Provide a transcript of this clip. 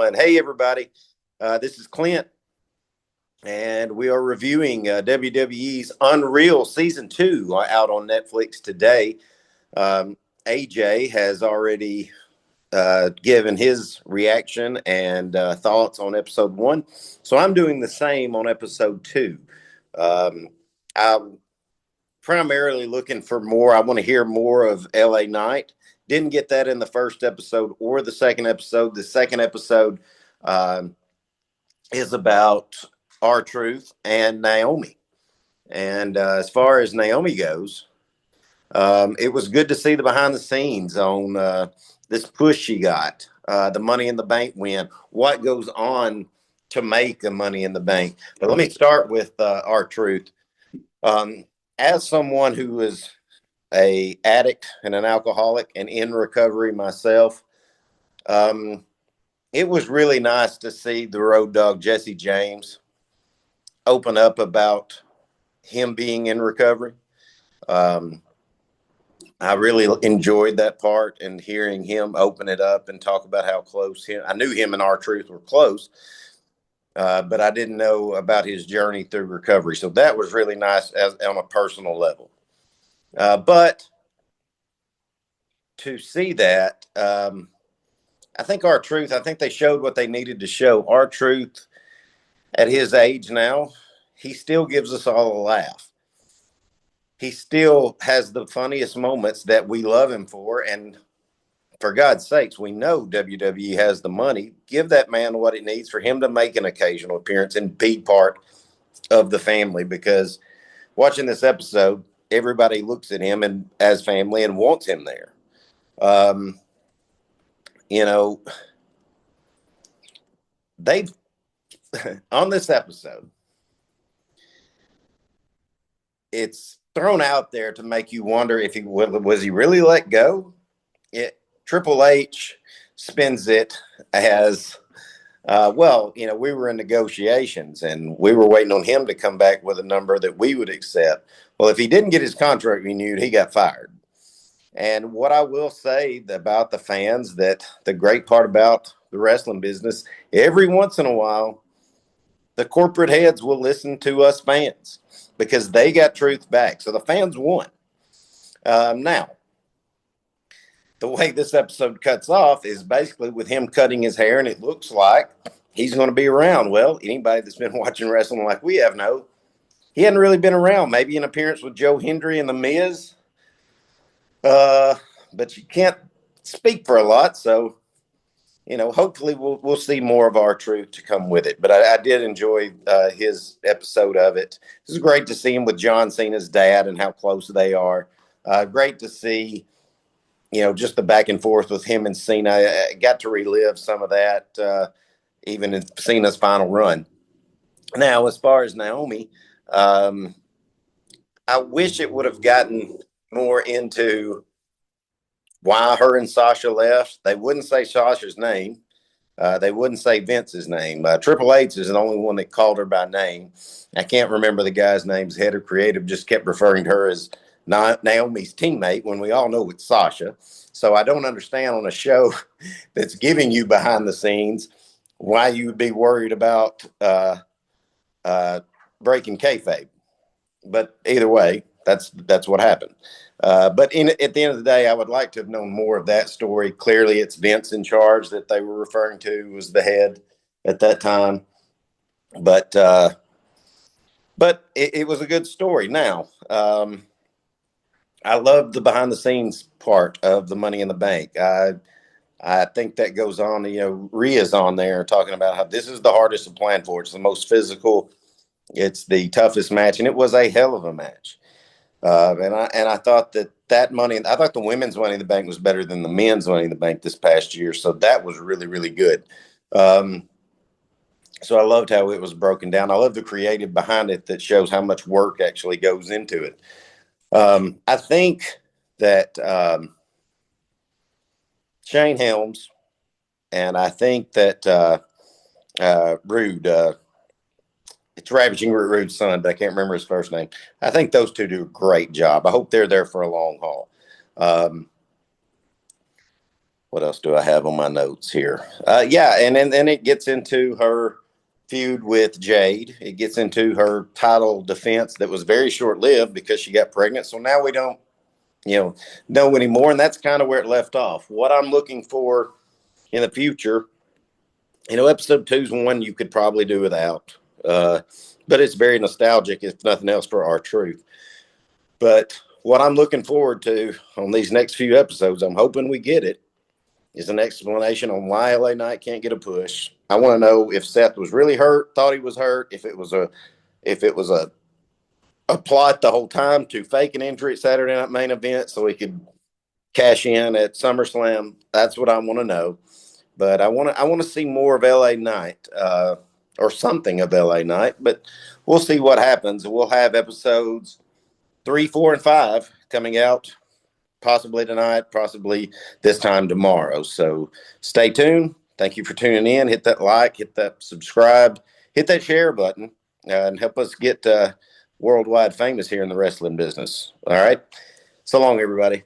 And hey, everybody, this is Clint, and we are reviewing WWE's Unreal Season 2 out on Netflix today. AJ has already given his reaction and thoughts on episode 1, so I'm doing the same on episode 2. I'm primarily looking for more. I want to hear more of LA Knight. Didn't get that in the first episode or the second episode. The second episode is about R-Truth and Naomi. And as far as Naomi goes, it was good to see the behind the scenes on this push she got, the Money in the Bank win, what goes on to make a Money in the Bank. But let me start with R-Truth. As someone who is a addict and an alcoholic and in recovery myself, it was really nice to see the road dog Jesse James open up about him being in recovery. I really enjoyed that part and hearing him open it up and talk about how close I knew him and R-Truth were close, but I didn't know about his journey through recovery. So that was really nice on a personal level. But to see that, I think R-Truth, I think they showed what they needed to show. R-Truth, at his age now, he still gives us all a laugh. He still has the funniest moments that we love him for. And for God's sakes, we know WWE has the money. Give that man what it needs for him to make an occasional appearance and be part of the family, because watching this episode, everybody looks at him and as family and wants him there. They've on this episode, it's thrown out there to make you wonder if was he really let go. Triple H spins it as we were in negotiations and we were waiting on him to come back with a number that we would accept. Well, if he didn't get his contract renewed, he got fired. And what I will say about the fans, that the great part about the wrestling business, every once in a while, the corporate heads will listen to us fans because they got truth back. So the fans won. Now, the way this episode cuts off is basically with him cutting his hair, and it looks like he's going to be around. Well, anybody that's been watching wrestling like we have know he hadn't really been around. Maybe an appearance with Joe Hendry and The Miz. But you can't speak for a lot, so hopefully we'll see more of R-Truth to come with it. But I did enjoy his episode of it. It was great to see him with John Cena's dad and how close they are. Great to see, just the back and forth with him and Cena. I got to relive some of that, even in Cena's final run. Now, as far as Naomi, I wish it would have gotten more into why her and Sasha left. They wouldn't say Sasha's name. They wouldn't say Vince's name. Triple H is the only one that called her by name. I can't remember the guy's name. Head of creative just kept referring to her as Naomi's teammate when we all know it's Sasha. So I don't understand on a show that's giving you behind the scenes why you would be worried about breaking kayfabe. But either way, that's what happened. But at the end of the day, I would like to have known more of that story. Clearly, it's Vince in charge that they were referring to was the head at that time. But it was a good story. Now, I love the behind the scenes part of the Money in the Bank. I think that goes on. Rhea's on there talking about how this is the hardest to plan for. It's the most physical. It's the toughest match, and it was a hell of a match. And I thought that money, I thought the women's Money in the Bank was better than the men's Money in the Bank this past year. So that was really, really good. So I loved how it was broken down. I love the creative behind it that shows how much work actually goes into it. I think that Shane Helms and I think that Rude, it's Ravishing Rude's son, but I can't remember his first name. I think those two do a great job. I hope they're there for a long haul. What else do I have on my notes here? Yeah, and then it gets into her feud with Jade. It gets into her title defense that was very short lived because she got pregnant. So now we don't, know anymore, and that's kind of where it left off. What I'm looking for in the future, episode two is one you could probably do without, uh, but it's very nostalgic, if nothing else, for our truth. But what I'm looking forward to on these next few episodes, I'm hoping we get it, is an explanation on why LA Knight can't get a push. I want to know if Seth was really hurt, thought he was hurt, if it was a plot the whole time to fake an injury at Saturday Night Main Event so he could cash in at SummerSlam. That's what I want to know. But I want to see more of LA Knight, or something of LA Knight. But we'll see what happens. We'll have episodes 3, 4, and 5 coming out possibly tonight, possibly this time tomorrow. So stay tuned. Thank you for tuning in. Hit that like, hit that subscribe, hit that share button, and help us get worldwide famous here in the wrestling business. All right. So long, everybody.